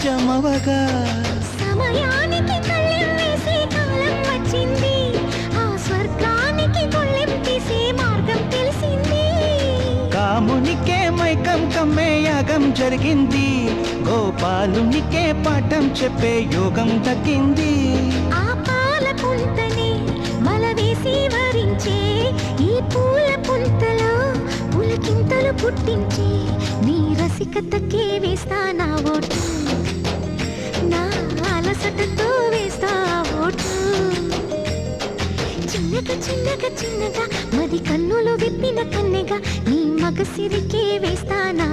జమవగా సమయానికి కళ్ళెం వేసే కాలం వచ్చింది, ఆ స్వర్గానికి గొళ్ళెం తీసే మార్గం తెలిసింది. కామునికే మైకం కమ్మే యాగం జరిగింది, గోపాలునికే పాఠం చెప్పే యోగం దక్కింది. ఆ పాల పుంతని మలవేసి వరించే ఈ పూల పుంతలో పులకింతలు పుట్టించే నీ రసికతకే వేస్తా నా ఓటు, నా అలసటతో వేస్తా ఓటు. చిన్నగా చిన్నగా చిన్నగా మది కన్నులు విప్పిన కన్నెగా నీ మగసిరికే వేస్తా నా